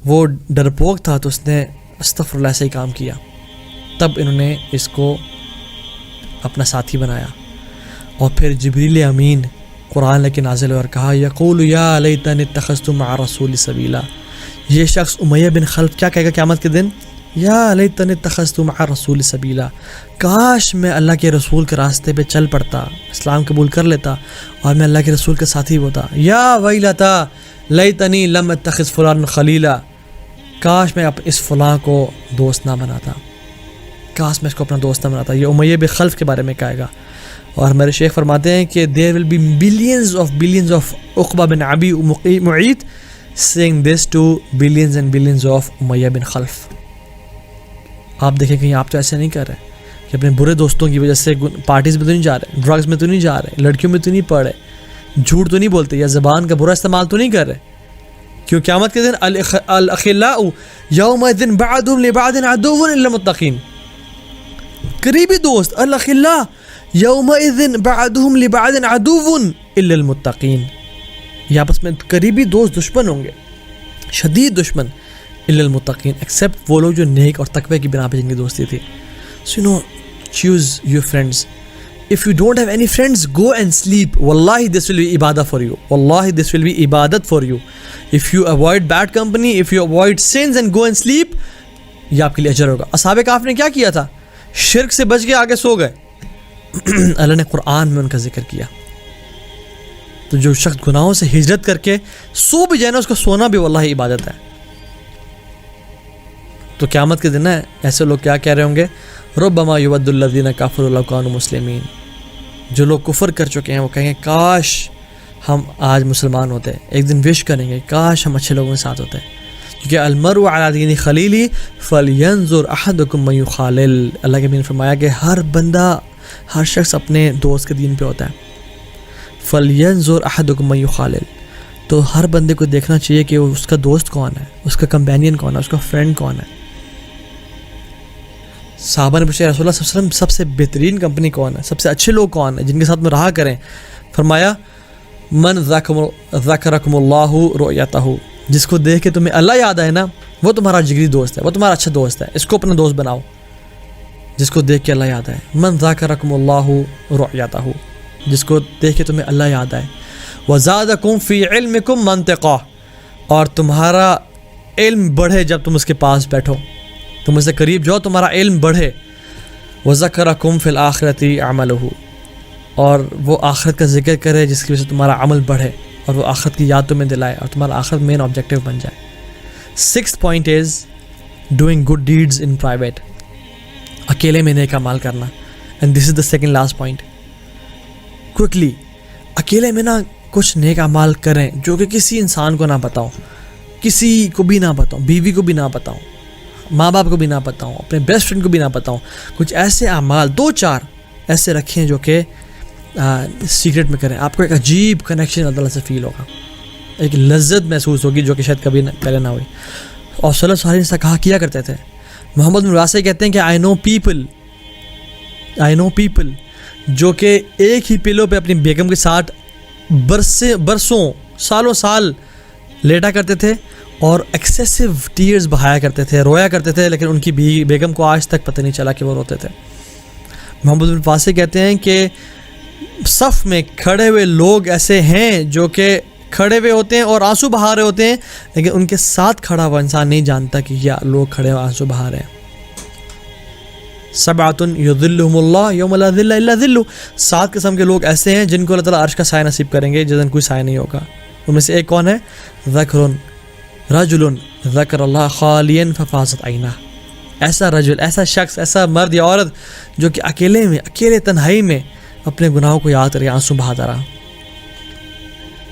وہ ڈرپوک تھا تو اس نے استغفر اللہ سے ہی کام کیا، تب انہوں نے اس کو اپنا ساتھی بنایا۔ اور پھر جبریل امین قرآن لے کے نازل اور کہا یقول یا لیتنی اتخذت مع الرسول سبیلا، یہ شخص امیہ بن خلف کیا کہے گا قیامت کے دن؟ یا لیتنی اتخذت مع الرسول سبیلا، کاش میں اللہ کے رسول کے راستے پہ چل پڑتا، اسلام قبول کر لیتا اور میں اللہ کے رسول کے ساتھی ہوتا۔ یا ویلتا لیتنی لم اتخذ فلان خلیلا، کاش میں اس فلاں کو دوست نہ بناتا، کاش میں اس کو اپنا دوست نہ بناتا۔ یہ امیہ بن خلف کے بارے میں کہے گا۔ اور ہمارے شیخ فرماتے ہیں کہ there will be billions of عقبہ بن ابی معیط saying this to billions and billions of امیہ بن خلف۔ آپ دیکھیں کہیں آپ تو ایسے نہیں کر رہے کہ اپنے برے دوستوں کی وجہ سے پارٹیز میں تو نہیں جا رہے، ڈرگز میں تو نہیں جا رہے، لڑکیوں میں تو نہیں پڑھ رہے، جھوٹ تو نہیں بولتے، یا زبان کا برا استعمال تو نہیں کر رہے، کیوں قیامت کے دن الاخلاء یومئذ بعضهم لبعض عدو الا المتقین، قریبی دوست الاخلاء یومئذ بعضهم لبعض عدو الا المتقین، یہ آپس میں قریبی دوست دشمن ہوں گے، شدید دشمن، الا المتقین، ایکسیپٹ وہ لوگ جو نیک اور تقوی کی بنا پہ جن کی دوستی تھی۔ So you know choose your friends. If you don't have any friends, go and sleep. Wallahi, this will be ibadah for you. Wallahi, this will be ibadat for you. If you avoid bad company, if you avoid sins and go and sleep, یہ آپ کے لیے اجر ہوگا۔ اصحاب کہف نے کیا کیا تھا؟ شرک سے بچ کے آگے سو گئے، اللہ نے قرآن میں ان کا ذکر کیا۔ تو جو شخص گناہوں سے ہجرت کر کے سو بھی جائے نا، اس کا سونا بھی واللہ عبادت ہے۔ تو قیامت کے دن ہے ایسے لوگ کیا کہہ رہے ہوں گے؟ ربما یود الذین کفروا لو کانوا مسلمین، جو لوگ کفر کر چکے ہیں وہ کہیں گے کاش ہم آج مسلمان ہوتے، ایک دن وش کریں گے کاش ہم اچھے لوگوں کے ساتھ ہوتے، کیونکہ المرء علی دین خلیلی فلینظر احدکم من یخالل، اللہ کے نبی نے فرمایا کہ ہر بندہ، ہر شخص اپنے دوست کے دین پہ ہوتا ہے۔ فلینظر احدکم من یخالل، تو ہر بندے کو دیکھنا چاہیے کہ اس کا دوست کون ہے، اس کا کمپینین کون ہے، اس کا فرینڈ کون ہے۔ صحابہ نے پوچھا رسول اللہ صلی اللہ علیہ وسلم سب سے بہترین کمپنی کون ہے، سب سے اچھے لوگ کون ہیں جن کے ساتھ میں رہا کریں؟ فرمایا من ذکرکم اللہ رؤیتہ، جس کو دیکھ کے تمہیں اللہ یاد آئے نا، وہ تمہارا جگری دوست ہے، وہ تمہارا اچھا دوست ہے، اس کو اپنا دوست بناؤ جس کو دیکھ کے اللہ یاد آئے۔ من ذکرکم اللہ رؤیتہ، جس کو دیکھ کے تمہیں اللہ یاد آئے۔ وزادکم فی علمکم منطقہ، اور تمہارا علم بڑھے جب تم اس کے پاس بیٹھو، تم اس سے قریب جاؤ تمہارا علم بڑھے۔ وذکرکم فی الآخرۃ عملہ، اور وہ آخرت کا ذکر کرے جس کی وجہ سے تمہارا عمل بڑھے اور وہ آخرت کی یاد تمہیں دلائے اور تمہارا آخرت مین آبجیکٹیو بن جائے۔ 6th point is doing good deeds in private، اکیلے میں نیک اعمال کرنا، and this is the second last point۔ quickly اکیلے میں نا کچھ نیک اعمال کریں جو کہ کسی انسان کو نہ بتاؤں، کسی کو بھی نہ بتاؤں، بیوی کو بھی نہ بتاؤں، ماں باپ کو بھی نہ بتاؤں، اپنے بیسٹ فرینڈ کو بھی نہ بتاؤں۔ کچھ ایسے اعمال 2-4 ایسے رکھیں جو کہ سیکرٹ میں کریں، آپ کو ایک عجیب کنیکشن اللہ تعالیٰ سے فیل ہوگا، ایک لذت محسوس ہوگی جو کہ شاید کبھی پہلے نہ ہوئی۔ اور صلی اللہ علیہ وسلم کہا کیا کرتے تھے، محمد بن راسع کہتے ہیں کہ آئی نو پیپل جو کہ ایک ہی پلو پہ اپنی بیگم کے ساتھ برسوں سالوں سال لیٹا کرتے تھے اور ایکسیسو ٹیئرز بہایا کرتے تھے، رویا کرتے تھے، لیکن ان کی بیگم کو آج تک پتہ نہیں چلا کہ وہ روتے تھے۔ محمد بن فاسق کہتے ہیں کہ صف میں کھڑے ہوئے لوگ ایسے ہیں جو کہ کھڑے ہوئے ہوتے ہیں اور آنسو بہا رہے ہوتے ہیں، لیکن ان کے ساتھ کھڑا ہوا انسان نہیں جانتا کہ یہ لوگ کھڑے ہوئے آنسو بہا رہے ہیں۔ 7 یظلهم اللہ یوم لا ظل الا ظلہ، 7 قسم کے لوگ ایسے ہیں جن کو اللہ تعالیٰ عرش کا سایہ نصیب کریں گے جس دن کوئی سایہ نہیں ہوگا۔ ان میں سے ایک کون ہے؟ رجل ذکر اللہ خالیا ففاضت عینہ، ایسا رجل، ایسا شخص، ایسا مرد یا عورت جو کہ اکیلے تنہائی میں اپنے گناہوں کو یاد کر کے آنسو بہاتا رہا۔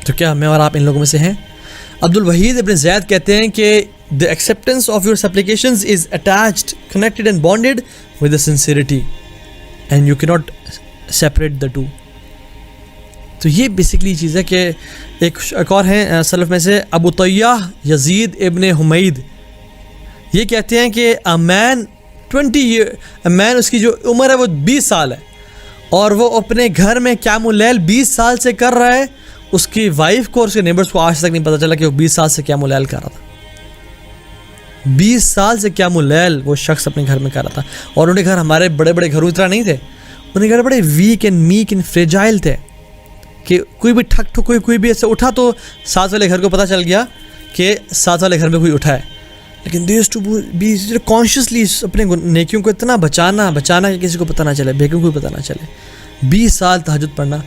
تو کیا میں اور آپ ان لوگوں میں سے ہیں؟ عبد الوحید ابن زید کہتے ہیں کہ the acceptance of your supplications is attached, connected and bonded with the sincerity and you cannot separate the two۔ تو یہ بیسکلی چیز ہے کہ ایک اور ہیں سلف میں سے ابو طیاہ یزید ابن حمید، یہ کہتے ہیں کہ مین اس کی جو عمر ہے وہ 20 سال ہے اور وہ اپنے گھر میں قیام اللیل 20 سال سے کر رہا ہے، اس کی وائف کو اور اس کے نیبرز کو آج تک نہیں پتہ چلا کہ وہ 20 سال سے قیام اللیل کر رہا تھا۔ 20 سال سے قیام اللیل وہ شخص اپنے گھر میں کر رہا تھا. اور ان کے گھر ہمارے بڑے بڑے گھروں کی طرح نہیں تھے, ان کے گھر بڑے weak and meek and fragile تھے کہ کوئی بھی ٹھک ٹھک کوئی بھی ایسے اٹھا تو ساتھ والے گھر کو پتہ چل گیا کہ ساتھ والے گھر میں کوئی اٹھا ہے. لیکن they used to be consciously اپنے نیکیوں کو اتنا بچانا کہ کسی کو پتہ نہ چلے, بیگم کو بھی پتہ نہ چلے. 20 سال تہجد پڑھنا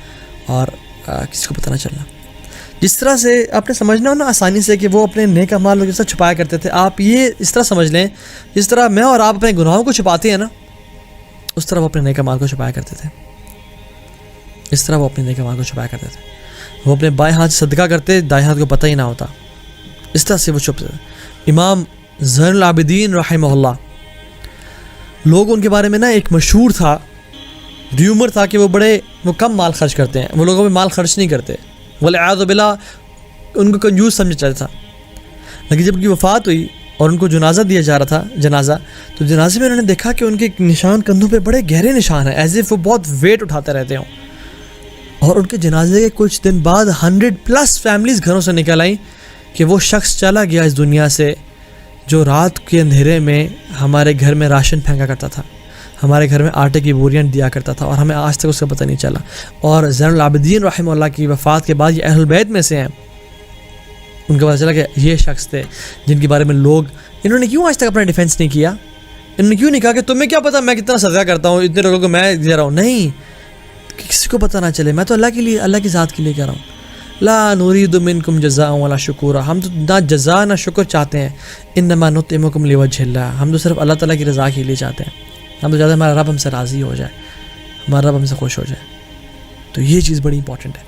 اور کسی کو پتہ نہ چلنا. جس طرح سے آپ نے سمجھنا ہو نا آسانی سے کہ وہ اپنے نیک اعمال جس طرح چھپایا کرتے تھے, آپ یہ اس طرح سمجھ لیں جس طرح میں اور آپ اپنے گناہوں کو چھپاتے ہیں نا, اس طرح وہ اپنے نیک اعمال کو چھپایا کرتے تھے. اس طرح وہ اپنے نیک اعمال کو چھپایا کرتے تھے. وہ اپنے بائیں ہاتھ سے صدقہ کرتے, دائیں ہاتھ کو پتہ ہی نہ ہوتا. اس طرح سے وہ چھپتے تھے. امام زین العابدین رحمہ اللہ, لوگ ان کے بارے میں نا ایک مشہور تھا, ریومر تھا کہ وہ کم مال خرچ کرتے ہیں, وہ لوگوں پہ مال خرچ نہیں کرتے, والعیاذ باللہ ان کو کنجوس سمجھا جاتا تھا. لیکن جب ان کی وفات ہوئی اور ان کو جنازہ دیا جا رہا تھا تو جنازے میں انہوں نے دیکھا کہ ان کے نشان کندھوں پہ بڑے گہرے نشان ہیں, ایز اف وہ بہت ویٹ اٹھاتے رہتے ہوں. اور ان کے جنازے کے کچھ دن بعد 100+ فیملیز گھروں سے نکل آئیں کہ وہ شخص چلا گیا اس دنیا سے جو رات کے اندھیرے میں ہمارے گھر میں راشن پھینکا کرتا تھا, ہمارے گھر میں آٹے کی بوریاں دیا کرتا تھا, اور ہمیں آج تک اس کا پتہ نہیں چلا. اور زین العابدین رحمہ اللہ کی وفات کے بعد یہ اہل بیت میں سے ہیں, ان کو پتہ چلا کہ یہ شخص تھے جن کے بارے میں انہوں نے کیوں آج تک اپنا ڈیفینس نہیں کیا, انہوں نے کیوں نہیں کہا کہ تمہیں کیا پتہ میں کتنا صدقہ کرتا ہوں, اتنے لوگوں کو میں دے رہا ہوں. نہیں, کسی کو پتہ نہ چلے, میں تو اللہ کی ذات کے لیے کر رہا ہوں. لا نريد منکم جزاء ولا شکورا, ہم تو نہ جزا نہ شکر چاہتے ہیں. انما نطعمکم لوجه اللہ, ہم تو صرف اللہ تعالیٰ کی رضا کے لیے چاہتے ہیں. ہم تو چاہتے ہیں ہمارا رب ہم سے راضی ہو جائے, ہمارا رب ہم سے خوش ہو جائے. تو یہ چیز بڑی امپورٹنٹ ہے.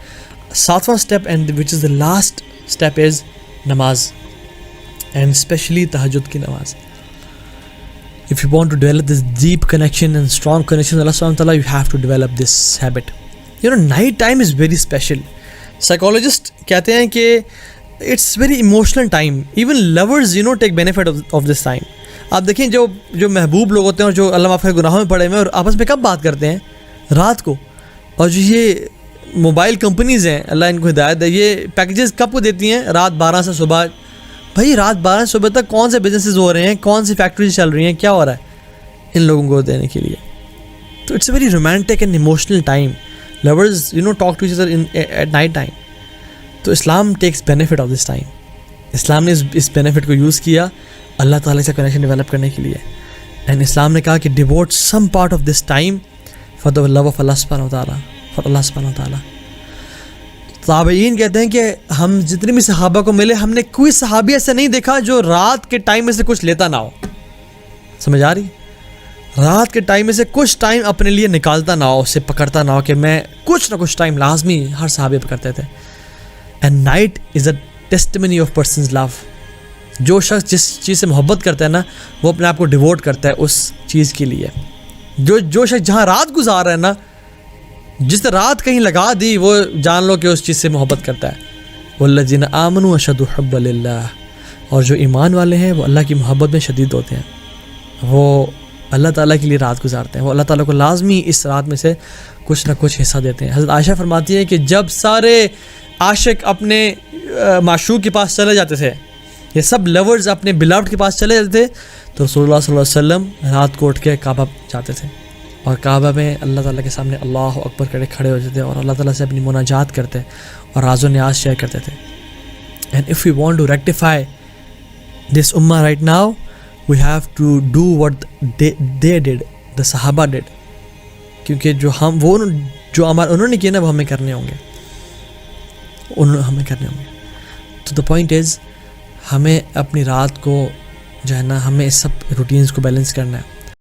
7واں step and which is the last step is نماز, اینڈ اسپیشلی تہجد کی نماز. If you want to develop this deep connection and strong connection with Allah subhanahu wa ta'ala, you have to develop this habit. Night time is very special. Psychologists کہتے ہیں کہ it's very emotional time. Even lovers, take benefit of this time. آپ دیکھیں جو محبوب لوگ ہوتے ہیں اور جو اللہ معاف کرے گناہوں میں پڑے ہوئے اور آپس میں کب بات کرتے ہیں, رات کو. اور جو یہ موبائل کمپنیز ہیں, اللہ ان کو ہدایت دے, یہ پیکیجز کب کو دیتی ہیں, رات 12 سے صبح. بھائی رات 12 صبح تک کون سے بزنسز ہو رہے ہیں, کون سی فیکٹریز چل رہی ہیں, کیا ہو رہا ہے ان لوگوں کو دینے کے لیے. تو it's a very romantic and emotional time. Lovers talk to each other at night time. تو Islam takes benefit of this time. اسلام نے اس بینیفٹ کو یوز کیا اللہ تعالیٰ سے کنیکشن ڈیولپ کرنے کے لیے. اینڈ اسلام نے کہا کہ devote some part of this time for the love of اللہ سبحانہ وتعالیٰ, فار اللہ سبحانہ وتعالیٰ. تابعین کہتے ہیں کہ ہم جتنے بھی صحابہ کو ملے, ہم نے کوئی صحابی ایسا نہیں دیکھا جو رات کے ٹائم میں سے کچھ لیتا نہ ہو. سمجھ آ رہی؟ رات کے ٹائم میں سے کچھ ٹائم اپنے لیے نکالتا نہ ہو, اسے پکڑتا نہ ہو کہ میں کچھ نہ کچھ ٹائم لازمی ہر صحابی پکڑتے تھے. And night is a testimony of persons love. جو شخص جس چیز سے محبت کرتا ہے نا, وہ اپنے آپ کو ڈیووٹ کرتا ہے اس چیز کے لیے. جو شخص جہاں رات گزار رہا ہے نا, جس نے رات کہیں لگا دی, وہ جان لو کہ اس چیز سے محبت کرتا ہے. والذین آمنوا اشد حبا للہ, اور جو ایمان والے ہیں وہ اللہ کی محبت میں شدید ہوتے ہیں, وہ اللہ تعالیٰ کے لیے رات گزارتے ہیں, وہ اللہ تعالیٰ کو لازمی اس رات میں سے کچھ نہ کچھ حصہ دیتے ہیں. حضرت عائشہ فرماتی ہے کہ جب سارے عاشق اپنے معشوق کے پاس چلے جاتے تھے, یہ سب لورز اپنے بلاوڈ کے پاس چلے جاتے تھے, تو رسول اللہ صلی اللہ علیہ وسلم رات کو اٹھ کے کعبہ جاتے تھے, اور کعبہ میں اللہ تعالیٰ کے سامنے اللہ اکبر کرے کھڑے ہوتے تھے, اور اللہ تعالیٰ سے اپنی مناجات کرتے اور راز و نیاز شیئر کرتے تھے. And if you want to rectify this امہ right now, we have to do what they did, the صحابہ ڈیڈ. کیونکہ جو انہوں نے کیے نا, وہ ہمیں کرنے ہوں گے, ہمیں کرنے ہوں گے. تو دا پوائنٹ از, ہمیں اپنی رات کو جو ہے نا, ہمیں اس سب روٹینز کو بیلنس کرنا ہے.